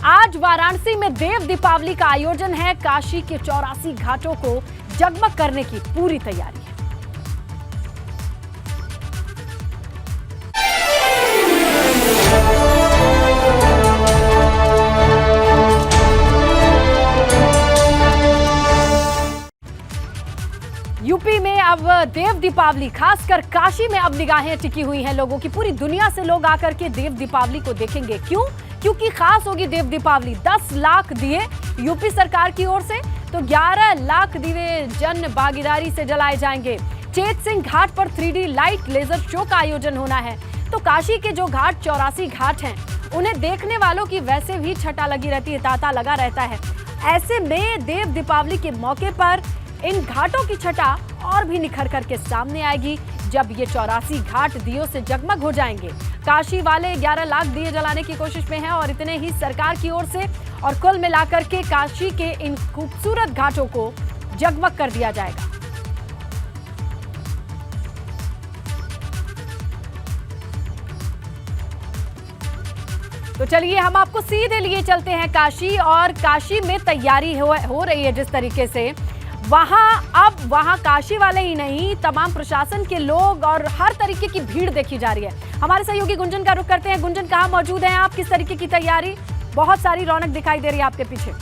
आज वाराणसी में देव दीपावली का आयोजन है। काशी के 84 घाटों को जगमग करने की पूरी तैयारी है। यूपी में अब देव दीपावली, खासकर काशी में अब निगाहें टिकी हुई हैं लोगों की। पूरी दुनिया से लोग आकर के देव दीपावली को देखेंगे। क्यों? क्योंकि खास होगी देव दीपावली। 10 लाख दिए यूपी सरकार की ओर से, तो 11 लाख दिए जन भागीदारी से जलाए जाएंगे। चेत सिंह घाट पर 3D लाइट लेजर शो का आयोजन होना है। तो काशी के जो घाट 84 घाट हैं, उन्हें देखने वालों की वैसे भी छटा लगी रहती है, तांता लगा रहता है। ऐसे में देव दीपावली के मौके पर इन घाटों की छटा और भी निखर करके सामने आएगी जब ये 84 घाट दियों से जगमग हो जाएंगे। काशी वाले 11 लाख दिए जलाने की कोशिश में हैं और इतने ही सरकार की ओर से, और कुल मिलाकर के काशी के इन खूबसूरत घाटों को जगमग कर दिया जाएगा। तो चलिए हम आपको सीधे लिए चलते हैं काशी, और काशी में तैयारी हो रही है जिस तरीके से। वहां काशी वाले ही नहीं, तमाम प्रशासन के लोग और हर तरीके की भीड़ देखी जा रही है। हमारे सहयोगी गुंजन का रुख करते हैं। गुंजन, कहां मौजूद हैं आप? किस तरीके की तैयारी? बहुत सारी रौनक दिखाई दे रही है आपके पीछे।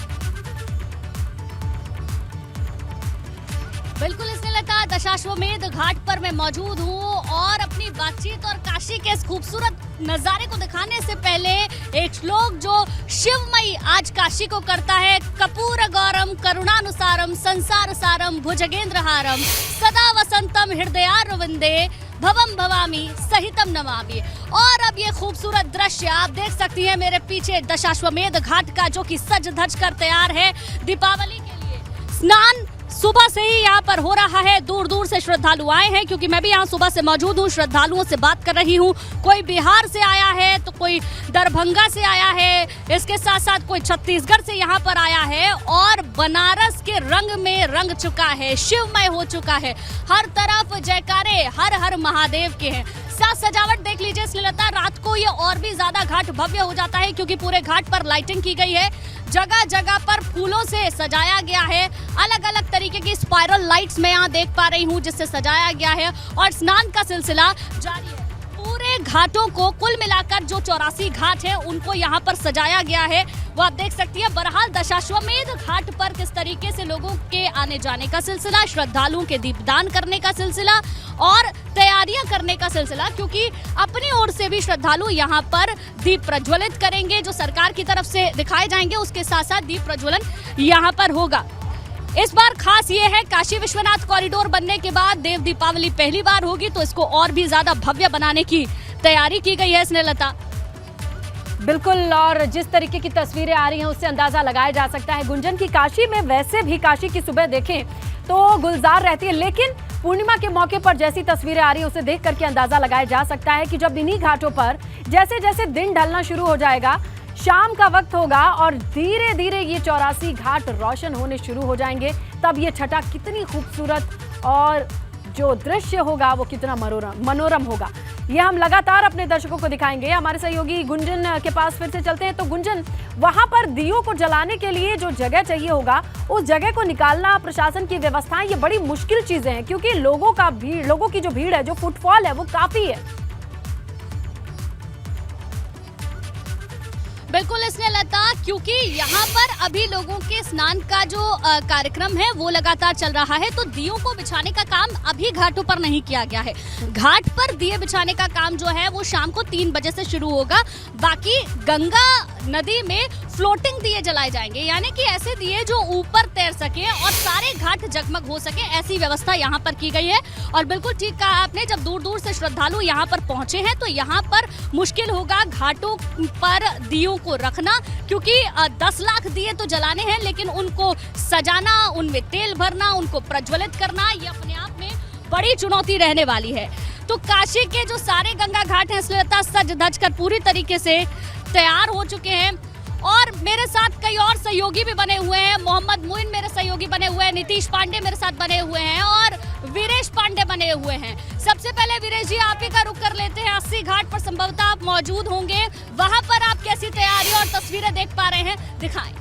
बिल्कुल स्नेहलता, दशाश्वमेध घाट पर मैं मौजूद हूँ और अपनी बातचीत और काशी के इस खूबसूरत नजारे को दिखाने से पहले एक श्लोक जो शिवमयी आज काशी को करता है। कपूर गौरम करुणानुसारम संसार सारम भुजगेंद्रहारम सदा वसंतम हृदयारविंदे भवम भवामी सहितम नमामि। और अब ये खूबसूरत दृश्य आप देख सकती हैं मेरे पीछे, दशाश्वमेध घाट का, जो कि सज धज कर तैयार है दीपावली के लिए। स्नान सुबह से ही यहाँ पर हो रहा है। दूर दूर से श्रद्धालु आए हैं, क्योंकि मैं भी यहाँ सुबह से मौजूद हूँ, श्रद्धालुओं से बात कर रही हूँ। कोई बिहार से आया है, तो कोई दरभंगा से आया है, इसके साथ साथ कोई छत्तीसगढ़ से यहाँ पर आया है, और बनारस के रंग में रंग चुका है, शिवमय हो चुका है। हर तरफ जयकारे हर हर महादेव के हैं। साथ सजावट देख लीजिए स्नेहलता, रात को ये और भी ज्यादा घाट भव्य हो जाता है, क्योंकि पूरे घाट पर लाइटिंग की गई है। जगह जगह पर फूलों से सजाया गया है। अलग अलग तरीके की स्पाइरल लाइट्स मैं यहाँ देख पा रही हूँ जिससे सजाया गया है, और स्नान का सिलसिला जारी है। पूरे घाटों को कुल मिलाकर जो 84 घाट है उनको यहाँ पर सजाया गया है, वो आप देख सकती है। बहरहाल दशाश्वमेध घाट पर किस तरीके से लोगों के आने जाने का सिलसिला, श्रद्धालुओं के दीपदान करने का सिलसिला और तैयारियां करने का सिलसिला, क्योंकि अपनी ओर से भी श्रद्धालु यहाँ पर दीप प्रज्वलित करेंगे जो सरकार की तरफ से दिखाए जाएंगे। उसके साथ साथ दीप प्रज्वलन यहाँ पर होगा। इस बार खास ये है, काशी विश्वनाथ कॉरिडोर बनने के बाद देव दीपावली पहली बार होगी, तो इसको और भी ज्यादा भव्य बनाने की तैयारी की गई है स्नेहलता। बिल्कुल, और जिस तरीके की तस्वीरें आ रही हैं उससे अंदाजा लगाया जा सकता है गुंजन की काशी में, वैसे भी काशी की सुबह देखें तो गुलजार रहती है, लेकिन पूर्णिमा के मौके पर जैसी तस्वीरें आ रही है उसे देख करके अंदाजा लगाया जा सकता है कि जब इन्हीं घाटों पर जैसे जैसे दिन ढलना शुरू हो जाएगा, शाम का वक्त होगा और धीरे धीरे ये 84 घाट रोशन होने शुरू हो जाएंगे, तब ये छटा कितनी खूबसूरत और जो दृश्य होगा वो कितना मनोरम होगा, ये हम लगातार अपने दर्शकों को दिखाएंगे। हमारे सहयोगी गुंजन के पास फिर से चलते हैं। तो गुंजन, वहां पर दियों को जलाने के लिए जो जगह चाहिए होगा, उस जगह को निकालना, प्रशासन की व्यवस्थाएं, ये बड़ी मुश्किल चीजें हैं, क्योंकि लोगों की जो भीड़ है, जो फुटफॉल है, वो काफी है। बिल्कुल स्नेहलता, क्योंकि यहाँ पर अभी लोगों के स्नान का जो कार्यक्रम है वो लगातार चल रहा है, तो दियों को बिछाने का काम अभी घाटों पर नहीं किया गया है। घाट पर दिए बिछाने का काम जो है वो शाम को 3 बजे से शुरू होगा। बाकी गंगा नदी में फ्लोटिंग दिए जलाए जाएंगे, यानी कि ऐसे दिए जो ऊपर तैर सके और सारे घाट जगमग हो सके, ऐसी व्यवस्था यहाँ पर की गई है। और बिल्कुल ठीक कहा आपने, जब दूर दूर से श्रद्धालु यहाँ पर पहुंचे हैं तो यहाँ पर मुश्किल होगा घाटों पर दियों को रखना, क्योंकि 10 लाख दिए तो जलाने हैं, लेकिन उनको सजाना, उनमें तेल भरना, उनको प्रज्वलित करना, ये अपने आप में बड़ी चुनौती रहने वाली है। तो काशी के जो सारे गंगा घाट हैं स्नेहलता, सज धज कर पूरी तरीके से तैयार हो चुके हैं, और मेरे साथ कई और सहयोगी भी बने हुए हैं। मोहम्मद मुइन मेरे सहयोगी बने हुए हैं, नीतीश पांडे मेरे साथ बने हुए हैं, और वीरेश पांडे बने हुए हैं। सबसे पहले वीरेश जी आप ही का रुख कर लेते हैं। 80 घाट पर संभवतः आप मौजूद होंगे, वहां पर आप कैसी तैयारी और तस्वीरें देख पा रहे हैं, दिखाएं।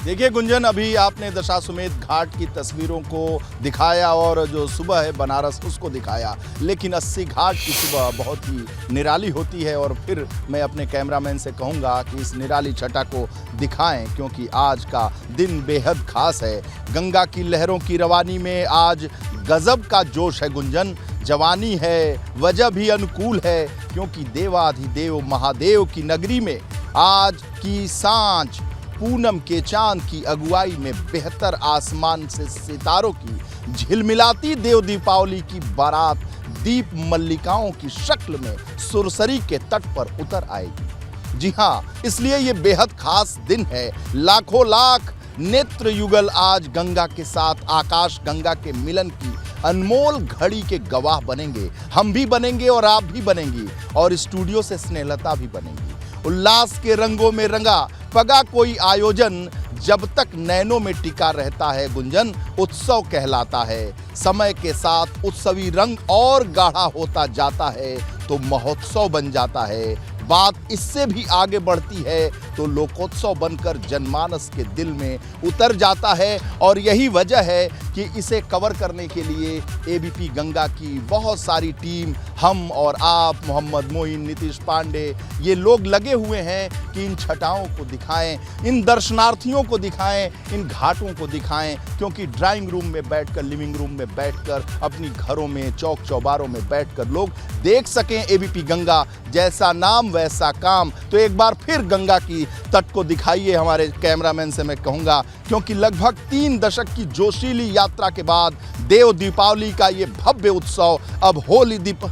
देखिए गुंजन, अभी आपने दशाश्वमेध घाट की तस्वीरों को दिखाया और जो सुबह है बनारस उसको दिखाया, लेकिन 80 घाट की सुबह बहुत ही निराली होती है। और फिर मैं अपने कैमरामैन से कहूँगा कि इस निराली छटा को दिखाएं, क्योंकि आज का दिन बेहद खास है। गंगा की लहरों की रवानी में आज गजब का जोश है गुंजन, जवानी है, वजह भी अनुकूल है, क्योंकि देवाधिदेव महादेव की नगरी में आज की सांझ पूनम के चांद की अगुवाई में बेहतर आसमान से सितारों की झिलमिलाती देव दीपावली की बारात दीप मल्लिकाओं की शक्ल में सुरसरी के तट पर उतर आएगी। जी हाँ, इसलिए ये बेहद खास दिन है। लाखों लाख नेत्र युगल आज गंगा के साथ आकाश गंगा के मिलन की अनमोल घड़ी के गवाह बनेंगे। हम भी बनेंगे और आप भी बनेंगी, और स्टूडियो से स्नेहलता भी बनेंगी। उल्लास के रंगों में रंगा पगा कोई आयोजन जब तक नैनों में टिका रहता है गुंजन, उत्सव कहलाता है। समय के साथ उत्सवी रंग और गाढ़ा होता जाता है तो महोत्सव बन जाता है। बात इससे भी आगे बढ़ती है तो लोकोत्सव बनकर जनमानस के दिल में उतर जाता है। और यही वजह है कि इसे कवर करने के लिए एबीपी गंगा की बहुत सारी टीम, हम और आप, मोहम्मद मोइन, नीतीश पांडे, ये लोग लगे हुए हैं कि इन छटाओं को दिखाएं, इन दर्शनार्थियों को दिखाएं, इन घाटों को दिखाएं, क्योंकि ड्राइंग रूम में बैठकर, लिविंग रूम में बैठकर, अपनी घरों में, चौक चौबारों में बैठकर लोग देख सकें एबीपी गंगा। जैसा नाम वैसा काम। तो एक बार फिर गंगा की तट को दिखाइए हमारे कैमरामैन से मैं कहूँगा, क्योंकि लगभग 3 दशक की जोशीली यात्रा के बाद देव दीपावली का ये भव्य उत्सव अब होली दीप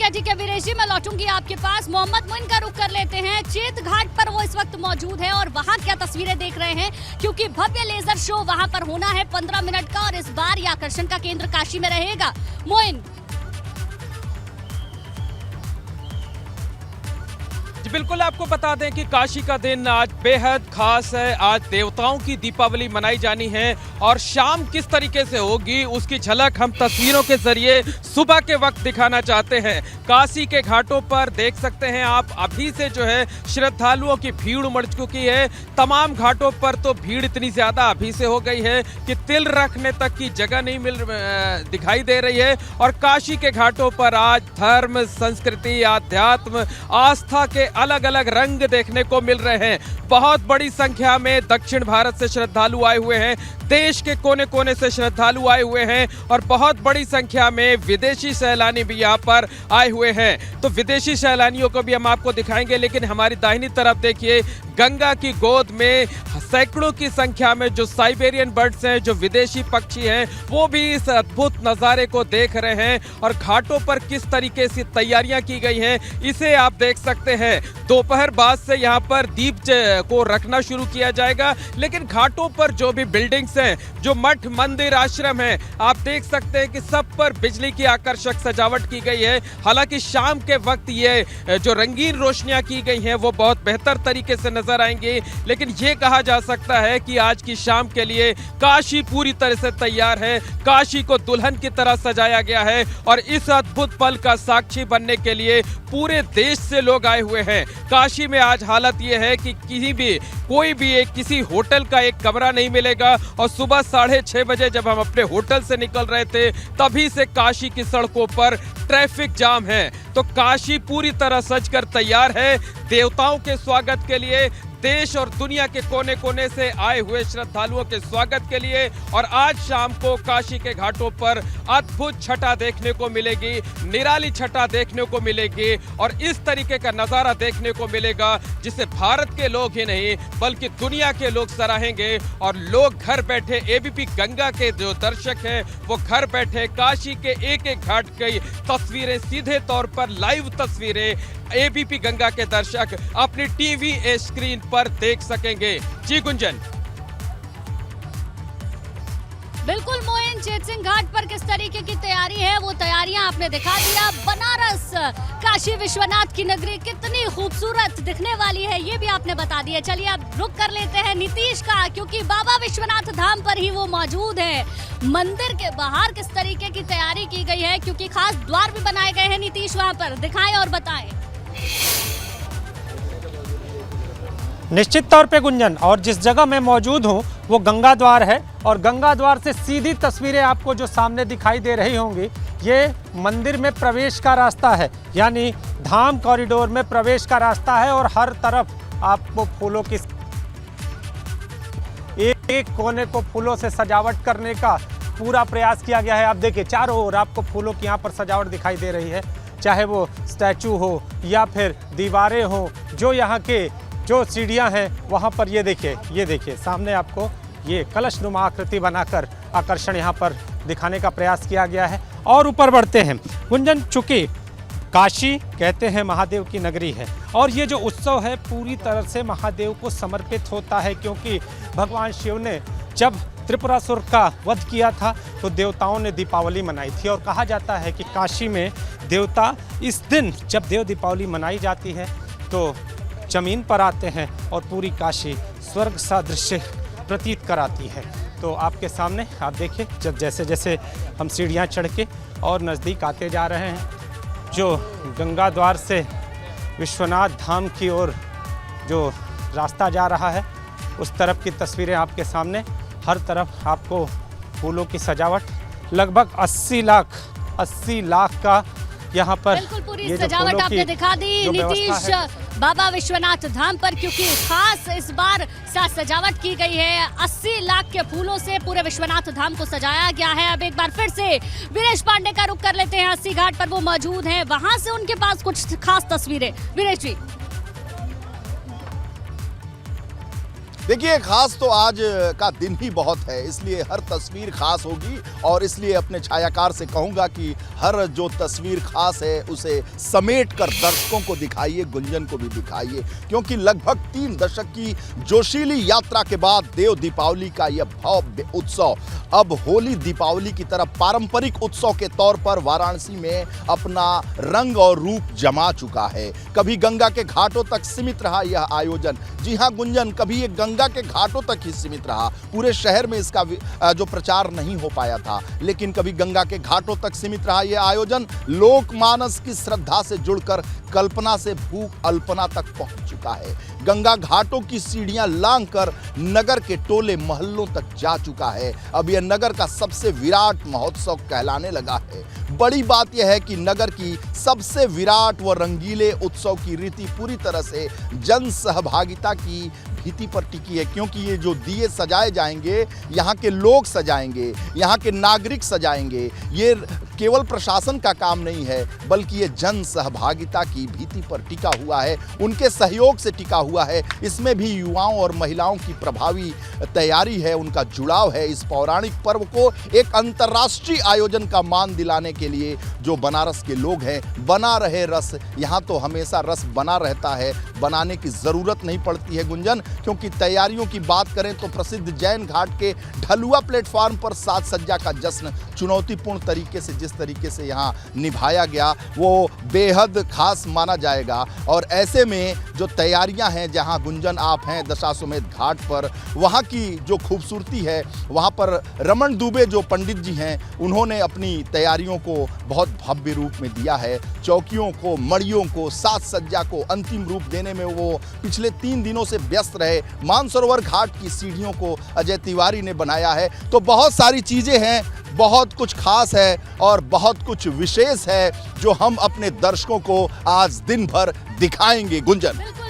ठीक है वीरेश जी, मैं लौटूंगी आपके पास। मोहम्मद मोइन का रुख कर लेते हैं। चेत घाट पर वो इस वक्त मौजूद है और वहां क्या तस्वीरें देख रहे हैं, क्योंकि भव्य लेजर शो वहां पर होना है 15 मिनट का, और इस बार ये आकर्षण का केंद्र काशी में रहेगा। मोइन। बिल्कुल, आपको बता दें कि काशी का दिन आज बेहद खास है। आज देवताओं की दीपावली मनाई जानी है और शाम किस तरीके से होगी उसकी झलक हम तस्वीरों के जरिए सुबह के वक्त दिखाना चाहते हैं। काशी के घाटों पर देख सकते हैं आप, अभी से जो है श्रद्धालुओं की भीड़ उमड़ चुकी है। तमाम घाटों पर तो भीड़ इतनी ज्यादा अभी से हो गई है कि तिल रखने तक की जगह नहीं दिखाई दे रही है। और काशी के घाटों पर आज धर्म, संस्कृति, आध्यात्म, आस्था के अलग अलग रंग देखने को मिल रहे हैं। बहुत बड़ी संख्या में दक्षिण भारत से श्रद्धालु आए हुए हैं, देश के कोने कोने से श्रद्धालु आए हुए हैं, और बहुत बड़ी संख्या में विदेशी सैलानी भी यहाँ पर आए हुए हैं। तो विदेशी सैलानियों को भी हम आपको दिखाएंगे, लेकिन हमारी दाहिनी तरफ देखिए, गंगा की गोद में सैकड़ों की संख्या में जो साइबेरियन बर्ड्स हैं, जो विदेशी पक्षी हैं, वो भी इस अद्भुत नज़ारे को देख रहे हैं। और घाटों पर किस तरीके से तैयारियां की गई हैं इसे आप देख सकते हैं। दोपहर बाद से यहाँ पर दीप को रखना शुरू किया जाएगा, लेकिन घाटों पर जो भी बिल्डिंग्स हैं, जो मठ, मंदिर, आश्रम हैं, आप देख सकते हैं कि सब पर बिजली की आकर्षक सजावट की गई है। हालांकि शाम के वक्त ये जो रंगीन रोशनियां की गई हैं वो बहुत बेहतर तरीके से नजर आएंगी, लेकिन ये कहा जा सकता है कि आज की शाम के लिए काशी पूरी तरह से तैयार है। काशी को दुल्हन की तरह सजाया गया है और इस अद्भुत पल का साक्षी बनने के लिए पूरे देश से लोग आए हुए हैं। काशी में आज हालत यह है कि किसी होटल का एक कमरा नहीं मिलेगा, और सुबह 6:30 बजे जब हम अपने होटल से निकल रहे थे तभी से काशी की सड़कों पर ट्रैफिक जाम है। तो काशी पूरी तरह सजकर तैयार है देवताओं के स्वागत के लिए, देश और दुनिया के कोने कोने से आए हुए श्रद्धालुओं के स्वागत के लिए। और आज शाम को काशी के घाटों पर अद्भुत छटा देखने को मिलेगी, निराली छटा देखने को मिलेगी, और इस तरीके का नजारा देखने को मिलेगा जिसे भारत के लोग ही नहीं बल्कि दुनिया के लोग सराहेंगे। और लोग घर बैठे, एबीपी गंगा के जो दर्शक हैं वो घर बैठे काशी के एक एक घाट की तस्वीरें, सीधे तौर पर लाइव तस्वीरें एबीपी गंगा के दर्शक अपनी टीवी स्क्रीन पर देख सकेंगे। जी गुंजन। बिल्कुल मोइन, चेत सिंह घाट पर किस तरीके की तैयारी है वो तैयारियां आपने दिखा दिया। बनारस काशी विश्वनाथ की नगरी कितनी खूबसूरत दिखने वाली है ये भी आपने बता दिया। चलिए अब रुक कर लेते हैं नीतीश का, क्योंकि बाबा विश्वनाथ धाम पर ही वो मौजूद है। मंदिर के बाहर किस तरीके की तैयारी की गई है, क्योंकि खास द्वार भी बनाए गए हैं नीतीश वहां पर, दिखाएं और बताएं। निश्चित तौर पे गुंजन, और जिस जगह मैं मौजूद हूँ वो गंगा द्वार है, और गंगा द्वार से सीधी तस्वीरें आपको जो सामने दिखाई दे रही होंगी ये मंदिर में प्रवेश का रास्ता है, यानी धाम कॉरिडोर में प्रवेश का रास्ता है। और हर तरफ आपको फूलों की एक कोने को फूलों से सजावट करने का पूरा प्रयास किया गया है। आप देखिए चारों ओर आपको फूलों की यहाँ पर सजावट दिखाई दे रही है, चाहे वो स्टैचू हो या फिर दीवारें हो। जो यहाँ के जो सीढ़ियाँ हैं वहाँ पर ये देखिए सामने आपको ये कलश नुमा आकृति बनाकर आकर्षण यहाँ पर दिखाने का प्रयास किया गया है। और ऊपर बढ़ते हैं गुंजन, चूँकि काशी कहते हैं महादेव की नगरी है, और ये जो उत्सव है पूरी तरह से महादेव को समर्पित होता है, क्योंकि भगवान शिव ने जब त्रिपुरासुर का वध किया था तो देवताओं ने दीपावली मनाई थी। और कहा जाता है कि काशी में देवता इस दिन जब देव दीपावली मनाई जाती है तो जमीन पर आते हैं और पूरी काशी स्वर्ग सा दृश्य प्रतीत कराती है। तो आपके सामने आप देखिए जब जैसे जैसे हम सीढ़ियाँ चढ़ के और नज़दीक आते जा रहे हैं, जो गंगा द्वार से विश्वनाथ धाम की ओर जो रास्ता जा रहा है उस तरफ की तस्वीरें आपके सामने। हर तरफ आपको फूलों की सजावट, लगभग 80 लाख का यहाँ पर बिल्कुल पूरी सजावट आपने दिखा दी नीतीश बाबा विश्वनाथ धाम पर, क्योंकि खास इस बार सजावट की गई है। 80 लाख के फूलों से पूरे विश्वनाथ धाम को सजाया गया है। अब एक बार फिर से वीरेश पांडे का रुख कर लेते हैं, अस्सी घाट पर वो मौजूद हैं, वहां से उनके पास कुछ खास तस्वीरें। वीरेश जी देखिए, खास तो आज का दिन ही बहुत है, इसलिए हर तस्वीर खास होगी। और इसलिए अपने छायाकार से कहूँगा कि हर जो तस्वीर खास है उसे समेट कर दर्शकों को दिखाइए, गुंजन को भी दिखाइए, क्योंकि लगभग 3 दशक की जोशीली यात्रा के बाद देव दीपावली का यह भव्य उत्सव अब होली दीपावली की तरह पारंपरिक उत्सव के तौर पर वाराणसी में अपना रंग और रूप जमा चुका है। कभी गंगा के घाटों तक सीमित रहा यह आयोजन। जी हाँ गुंजन, कभी ये गंगा के घाटों तक ही सीमित रहा, पूरे शहर में इसका जो प्रचार नहीं हो पाया था। लेकिन कभी गंगा के घाटों तक सीमित रहा यह आयोजन लोकमानस की श्रद्धा से जुड़कर कल्पना से भूख अल्पना तक पहुंच चुका है। गंगा घाटों की सीढ़ियां लांघकर नगर के टोले मोहल्लों तक जा चुका है। अब यह नगर का सबसे विराट महोत्सव कहलाने लगा है। बड़ी बात यह है कि नगर की सबसे विराट व रंगीले उत्सव की रीति पूरी तरह से जन सहभागिता की भीति पर टिकी है, क्योंकि ये जो दिए सजाए जाएंगे, यहाँ के लोग सजाएंगे, यहाँ के नागरिक सजाएंगे। ये केवल प्रशासन का काम नहीं है, बल्कि ये जन सहभागिता की भीति पर टिका हुआ है, उनके सहयोग से टिका हुआ है। इसमें भी युवाओं और महिलाओं की प्रभावी तैयारी है, उनका जुड़ाव है। इस पौराणिक पर्व को एक अंतर्राष्ट्रीय आयोजन का मान दिलाने के लिए जो बनारस के लोग हैं, बना रहे रस। यहाँ तो हमेशा रस बना रहता है, बनाने की ज़रूरत नहीं पड़ती है गुंजन, क्योंकि तैयारियों की बात करें तो प्रसिद्ध जैन घाट के ढलुआ प्लेटफॉर्म पर साज सज्जा का जश्न चुनौतीपूर्ण तरीके से जिस तरीके से यहाँ निभाया गया वो बेहद खास माना जाएगा। और ऐसे में जो तैयारियां हैं, जहाँ गुंजन आप हैं दशाश्वमेध घाट पर, वहाँ की जो खूबसूरती है, वहाँ पर रमन दुबे जो पंडित जी हैं उन्होंने अपनी तैयारियों को बहुत भव्य रूप में दिया है। चौकियों को, मड़ियों को, साज सज्जा को अंतिम रूप देने में वो पिछले 3 दिनों से व्यस्त रहे। मानसरोवर घाट की सीढ़ियों को अजय तिवारी ने बनाया है। तो बहुत सारी चीज़ें हैं, बहुत कुछ खास है और बहुत कुछ विशेष है जो हम अपने दर्शकों को आज दिन भर दिखाएंगे गुंजन। बिल्कुल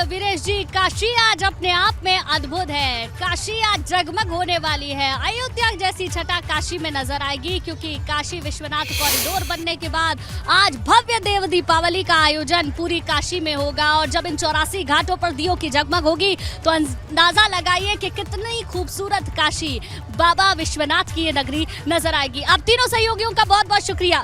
वीरेश जी, काशी आज अपने आप में अद्भुत है। काशी आज जगमग होने वाली है। अयोध्या जैसी छटा काशी में नजर आएगी, क्योंकि काशी विश्वनाथ कॉरिडोर बनने के बाद आज भव्य देव दीपावली का आयोजन पूरी काशी में होगा। और जब इन 84 घाटों पर दियों की जगमग होगी तो अंदाजा लगाइए कि कितनी खूबसूरत काशी बाबा विश्वनाथ की ये नगरी नजर आएगी। आप तीनों सहयोगियों का बहुत बहुत शुक्रिया।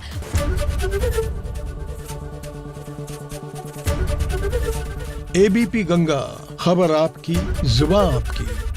एबीपी गंगा, खबर आपकी, जुबान आपकी।